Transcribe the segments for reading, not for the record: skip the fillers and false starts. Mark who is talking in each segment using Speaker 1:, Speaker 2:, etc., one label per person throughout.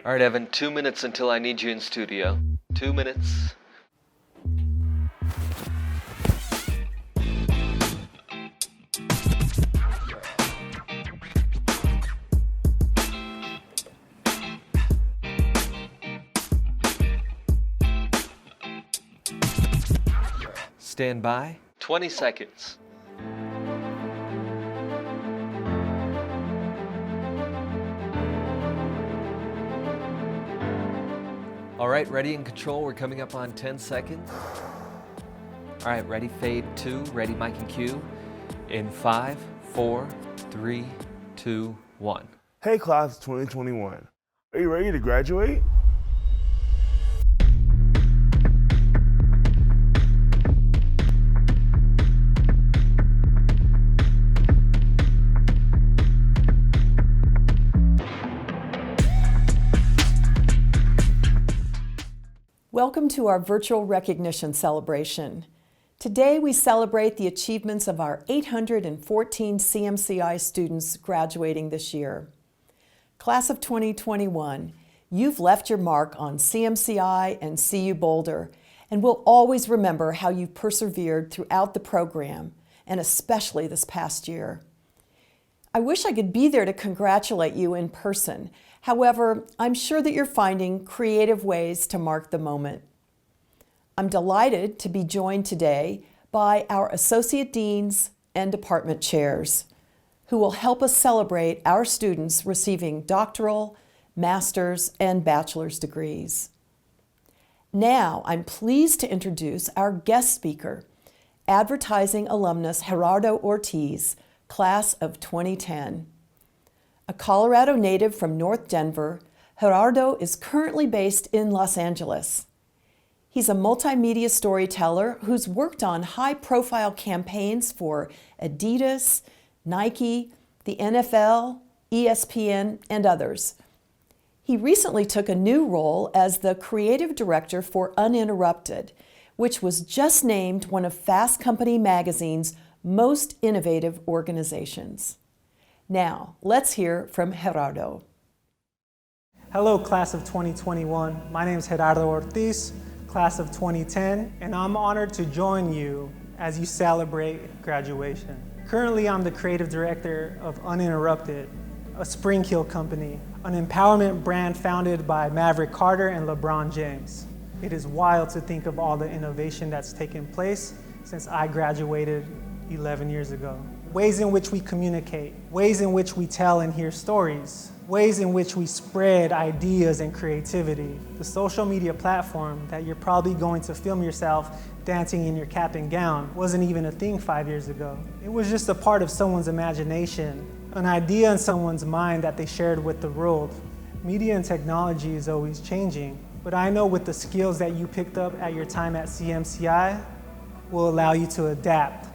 Speaker 1: All right, Evan, 2 minutes until I need you in studio. 2 minutes. Stand by. 20 seconds. All right, ready and control. We're coming up on 10 seconds. All right, ready, fade 2, ready, mic and cue. In 5, 4, 3, 2, 1.
Speaker 2: Hey class of 2021, are you ready to graduate?
Speaker 3: Welcome to our virtual recognition celebration. Today we celebrate the achievements of our 814 CMCI students graduating this year. Class of 2021, you've left your mark on CMCI and CU Boulder, and we'll always remember how you persevered throughout the program, and especially this past year. I wish I could be there to congratulate you in person. However, I'm sure that you're finding creative ways to mark the moment. I'm delighted to be joined today by our Associate Deans and Department Chairs, who will help us celebrate our students receiving doctoral, master's, and bachelor's degrees. Now, I'm pleased to introduce our guest speaker, advertising alumnus Gerardo Ortiz, class of 2010. A Colorado native from North Denver, Gerardo is currently based in Los Angeles. He's a multimedia storyteller who's worked on high-profile campaigns for Adidas, Nike, the NFL, ESPN, and others. He recently took a new role as the creative director for Uninterrupted, which was just named one of Fast Company magazine's most innovative organizations. Now, let's hear from Gerardo.
Speaker 4: Hello, class of 2021. My name is Gerardo Ortiz, class of 2010, and I'm honored to join you as you celebrate graduation. Currently, I'm the creative director of Uninterrupted, a Spring Hill company, an empowerment brand founded by Maverick Carter and LeBron James. It is wild to think of all the innovation that's taken place since I graduated 11 years ago. Ways in which we communicate, ways in which we tell and hear stories, ways in which we spread ideas and creativity. The social media platform that you're probably going to film yourself dancing in your cap and gown wasn't even a thing 5 years ago. It was just a part of someone's imagination, an idea in someone's mind that they shared with the world. Media and technology is always changing, but I know with the skills that you picked up at your time at CMCI will allow you to adapt,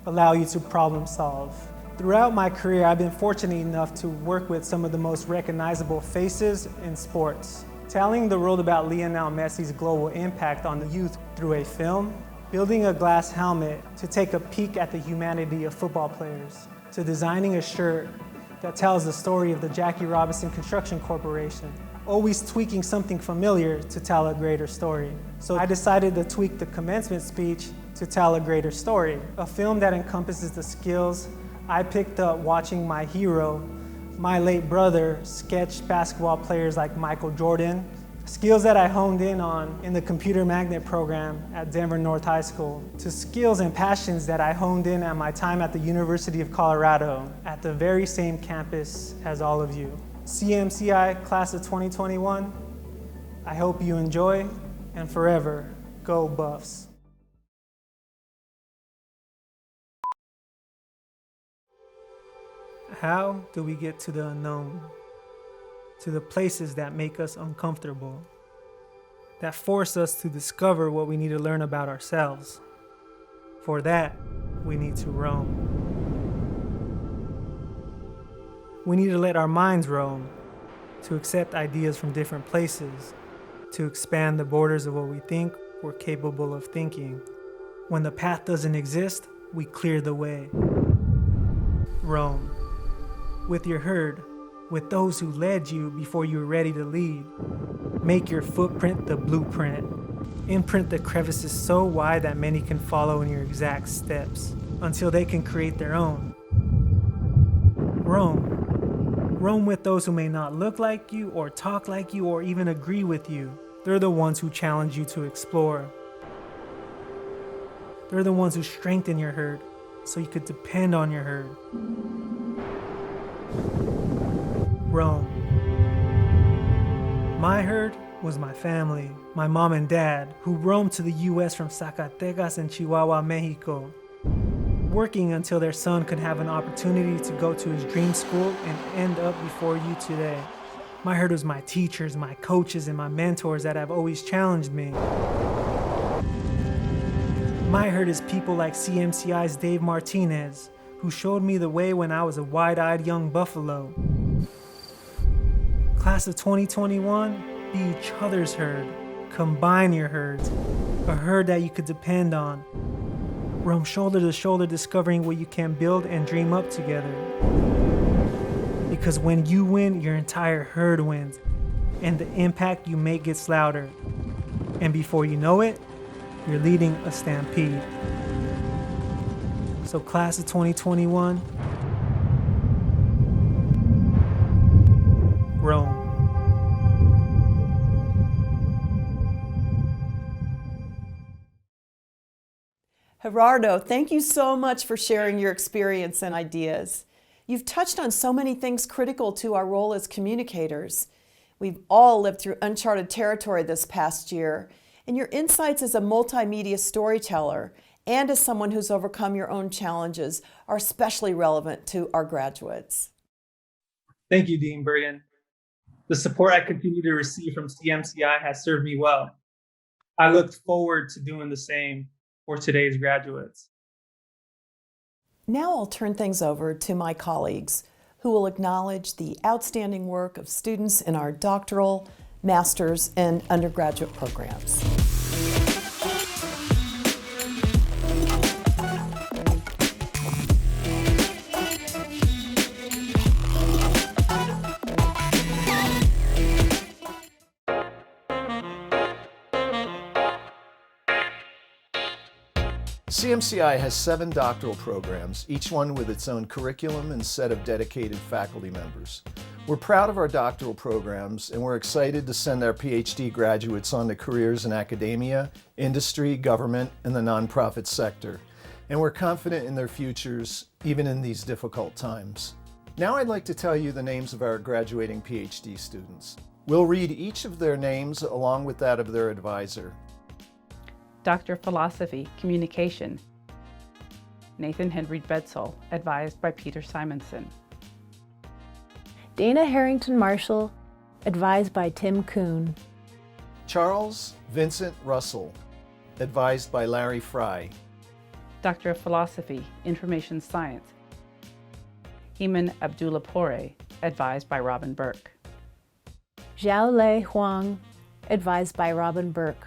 Speaker 4: allow you to problem solve. Throughout my career, I've been fortunate enough to work with some of the most recognizable faces in sports. Telling the world about Lionel Messi's global impact on the youth through a film, building a glass helmet to take a peek at the humanity of football players, to designing a shirt that tells the story of the Jackie Robinson Construction Corporation, always tweaking something familiar to tell a greater story. So I decided to tweak the commencement speech to tell a greater story, a film that encompasses the skills I picked up watching my hero, my late brother, sketch basketball players like Michael Jordan, skills that I honed in on in the computer magnet program at Denver North High School, to skills and passions that I honed in at my time at the University of Colorado, at the very same campus as all of you. CMCI class of 2021, I hope you enjoy, and forever, go Buffs. How do we get to the unknown? To the places that make us uncomfortable, that force us to discover what we need to learn about ourselves. For that, we need to roam. We need to let our minds roam, to accept ideas from different places, to expand the borders of what we think we're capable of thinking. When the path doesn't exist, we clear the way. Roam. With your herd, with those who led you before you were ready to lead. Make your footprint the blueprint. Imprint the crevices so wide that many can follow in your exact steps until they can create their own. Roam. Roam with those who may not look like you or talk like you or even agree with you. They're the ones who challenge you to explore. They're the ones who strengthen your herd so you could depend on your herd. Roam. My herd was my family, my mom and dad, who roamed to the US from Zacatecas and Chihuahua, Mexico, working until their son could have an opportunity to go to his dream school and end up before you today. My herd was my teachers, my coaches, and my mentors that have always challenged me. My herd is people like CMCI's Dave Martinez, who showed me the way when I was a wide-eyed young buffalo. Class of 2021, be each other's herd. Combine your herds, a herd that you could depend on. Roam shoulder to shoulder, discovering what you can build and dream up together. Because when you win, your entire herd wins, and the impact you make gets louder. And before you know it, you're leading a stampede. So class of 2021, roam.
Speaker 3: Gerardo, thank you so much for sharing your experience and ideas. You've touched on so many things critical to our role as communicators. We've all lived through uncharted territory this past year, and your insights as a multimedia storyteller and as someone who's overcome your own challenges are especially relevant to our graduates.
Speaker 4: Thank you, Dean Bergen. The support I continue to receive from CMCI has served me well. I look forward to doing the same for today's graduates.
Speaker 3: Now I'll turn things over to my colleagues who will acknowledge the outstanding work of students in our doctoral, master's, and undergraduate programs.
Speaker 5: CMCI has 7 doctoral programs, each one with its own curriculum and set of dedicated faculty members. We're proud of our doctoral programs, and we're excited to send our PhD graduates on to careers in academia, industry, government, and the nonprofit sector. And we're confident in their futures, even in these difficult times. Now I'd like to tell you the names of our graduating PhD students. We'll read each of their names along with that of their advisor.
Speaker 6: Doctor of Philosophy, Communication, Nathan Henry Bedsall, advised by Peter Simonson.
Speaker 7: Dana Harrington Marshall, advised by Tim Kuhn.
Speaker 5: Charles Vincent Russell, advised by Larry Fry.
Speaker 6: Doctor of Philosophy, Information Science, Heman Abdullahpore, advised by Robin Burke.
Speaker 7: Zhao Lei Huang, advised by Robin Burke.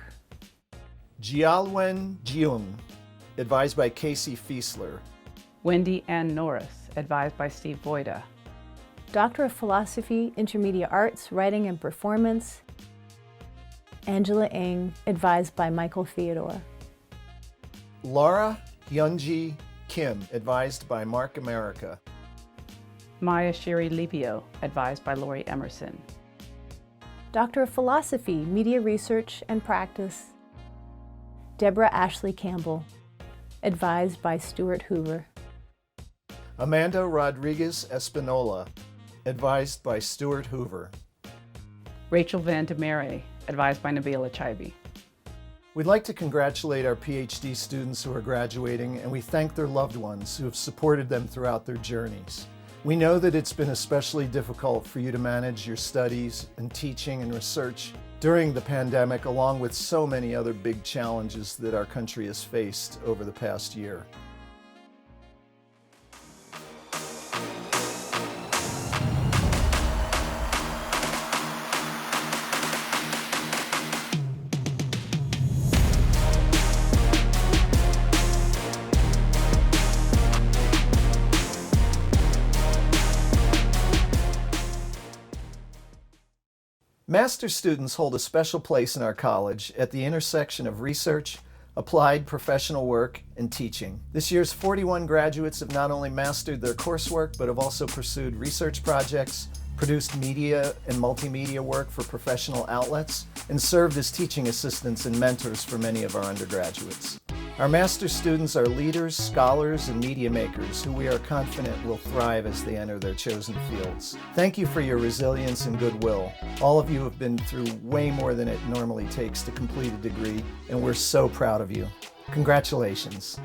Speaker 5: Jialwen Jiung, advised by Casey Fiesler.
Speaker 6: Wendy Ann Norris, advised by Steve Voida.
Speaker 7: Doctor of Philosophy, Intermediate Arts, Writing and Performance, Angela Ng, advised by Michael Theodore.
Speaker 5: Laura Hyunji Kim, advised by Mark America.
Speaker 6: Maya Shiri Libio, advised by Lori Emerson.
Speaker 7: Doctor of Philosophy, Media Research and Practice, Deborah Ashley Campbell, advised by Stuart Hoover.
Speaker 5: Amanda Rodriguez Espinola, advised by Stuart Hoover.
Speaker 6: Rachel Van de Mere, advised by Nabila Chaibi.
Speaker 5: We'd like to congratulate our PhD students who are graduating, and we thank their loved ones who have supported them throughout their journeys. We know that it's been especially difficult for you to manage your studies and teaching and research during the pandemic, along with so many other big challenges that our country has faced over the past year. Master's students hold a special place in our college at the intersection of research, applied professional work, and teaching. This year's 41 graduates have not only mastered their coursework, but have also pursued research projects, produced media and multimedia work for professional outlets, and served as teaching assistants and mentors for many of our undergraduates. Our master's students are leaders, scholars, and media makers who we are confident will thrive as they enter their chosen fields. Thank you for your resilience and goodwill. All of you have been through way more than it normally takes to complete a degree, and we're so proud of you. Congratulations.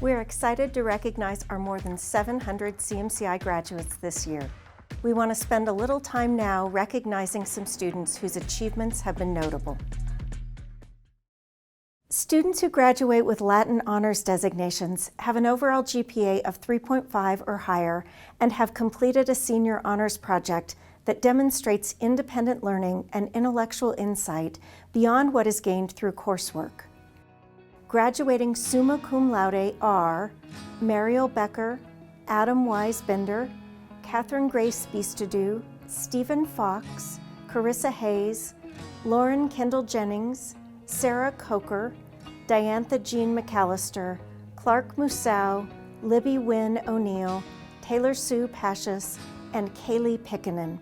Speaker 8: We're excited to recognize our more than 700 CMCI graduates this year. We want to spend a little time now recognizing some students whose achievements have been notable. Students who graduate with Latin honors designations have an overall GPA of 3.5 or higher and have completed a senior honors project that demonstrates independent learning and intellectual insight beyond what is gained through coursework. Graduating summa cum laude are Mariel Becker, Adam Wise Bender, Catherine Grace Beastadu, Stephen Fox, Carissa Hayes, Lauren Kendall Jennings, Sarah Coker, Diantha Jean McAllister, Clark Musau, Libby Wynn O'Neill, Taylor Sue Pashas, and Kaylee Pickenen.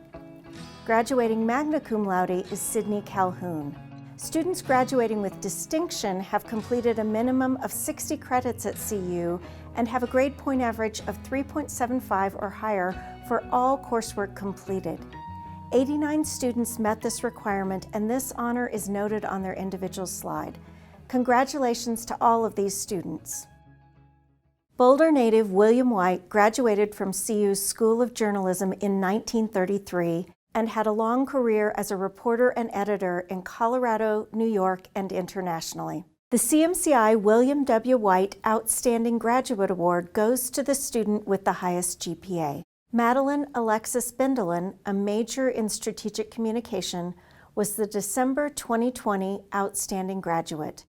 Speaker 8: Graduating magna cum laude is Sydney Calhoun. Students graduating with distinction have completed a minimum of 60 credits at CU and have a grade point average of 3.75 or higher for all coursework completed. 89 students met this requirement, and this honor is noted on their individual slide. Congratulations to all of these students. Boulder native William White graduated from CU's School of Journalism in 1933 and had a long career as a reporter and editor in Colorado, New York, and internationally. The CMCI William W. White Outstanding Graduate Award goes to the student with the highest GPA. Madeline Alexis Bendelin, a major in strategic communication, was the December 2020 Outstanding Graduate.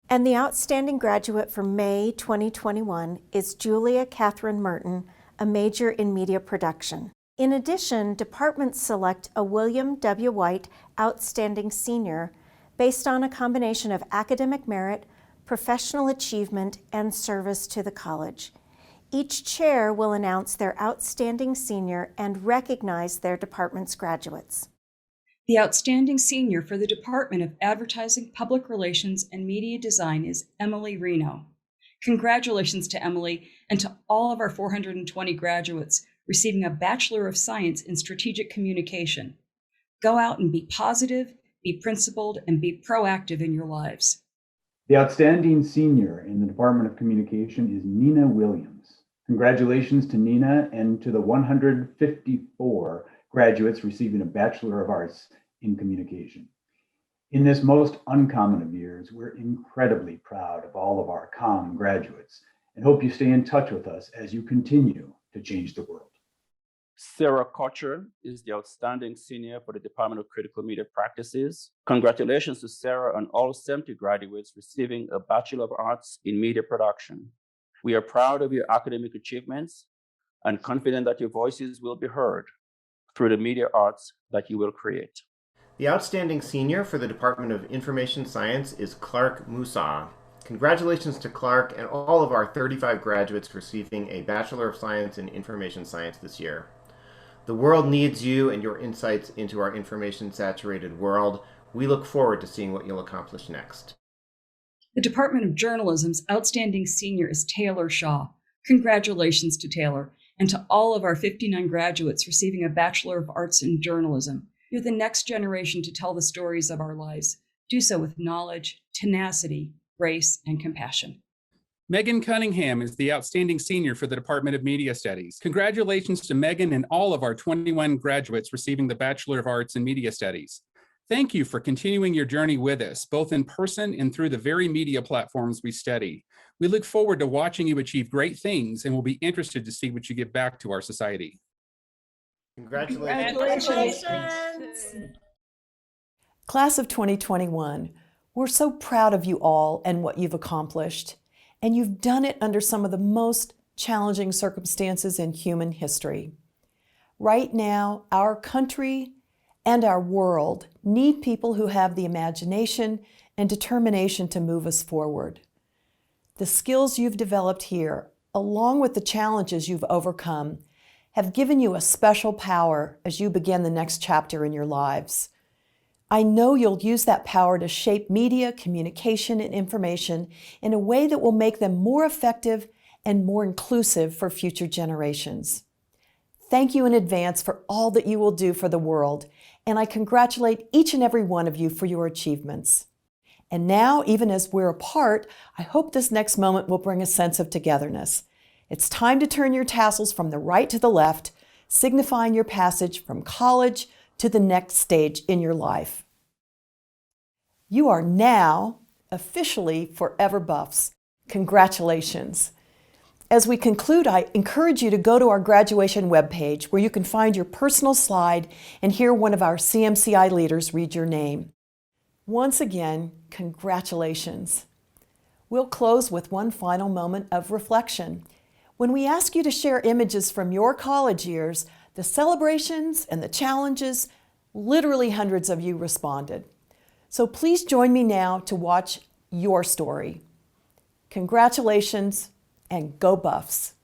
Speaker 8: And the Outstanding Graduate for May 2021 is Julia Catherine Merton, a major in media production. In addition, departments select a William W. White Outstanding Senior based on a combination of academic merit, professional achievement, and service to the college. Each chair will announce their Outstanding Senior and recognize their department's graduates.
Speaker 9: The Outstanding Senior for the Department of Advertising, Public Relations, and Media Design is Emily Reno. Congratulations to Emily and to all of our 420 graduates receiving a Bachelor of Science in Strategic Communication. Go out and be positive, be principled, and be proactive in your lives.
Speaker 10: The Outstanding Senior in the Department of Communication is Nina Williams. Congratulations to Nina and to the 154 graduates receiving a Bachelor of Arts in Communication. In this most uncommon of years, we're incredibly proud of all of our COM graduates and hope you stay in touch with us as you continue to change the world.
Speaker 11: Sarah Kocher is the Outstanding Senior for the Department of Critical Media Practices. Congratulations to Sarah and all 70 graduates receiving a Bachelor of Arts in Media Production. We are proud of your academic achievements and confident that your voices will be heard through the media arts that you will create.
Speaker 12: The Outstanding Senior for the Department of Information Science is Clark Musa. Congratulations to Clark and all of our 35 graduates receiving a Bachelor of Science in Information Science this year. The world needs you and your insights into our information-saturated world. We look forward to seeing what you'll accomplish next.
Speaker 9: The Department of Journalism's Outstanding Senior is Taylor Shaw. Congratulations to Taylor and to all of our 59 graduates receiving a Bachelor of Arts in Journalism. You're the next generation to tell the stories of our lives. Do so with knowledge, tenacity, grace, and compassion.
Speaker 13: Megan Cunningham is the Outstanding Senior for the Department of Media Studies. Congratulations to Megan and all of our 21 graduates receiving the Bachelor of Arts in Media Studies. Thank you for continuing your journey with us, both in person and through the very media platforms we study. We look forward to watching you achieve great things and will be interested to see what you give back to our society.
Speaker 12: Congratulations.
Speaker 3: Class of 2021, we're so proud of you all and what you've accomplished. And you've done it under some of the most challenging circumstances in human history. Right now, our country and our world need people who have the imagination and determination to move us forward. The skills you've developed here, along with the challenges you've overcome, have given you a special power as you begin the next chapter in your lives. I know you'll use that power to shape media, communication, and information in a way that will make them more effective and more inclusive for future generations. Thank you in advance for all that you will do for the world, and I congratulate each and every one of you for your achievements. And now, even as we're apart, I hope this next moment will bring a sense of togetherness. It's time to turn your tassels from the right to the left, signifying your passage from college to the next stage in your life. You are now officially Forever Buffs. Congratulations. As we conclude, I encourage you to go to our graduation webpage where you can find your personal slide and hear one of our CMCI leaders read your name. Once again, congratulations. We'll close with one final moment of reflection. When we ask you to share images from your college years, the celebrations and the challenges, literally hundreds of you responded. So please join me now to watch your story. Congratulations and go Buffs.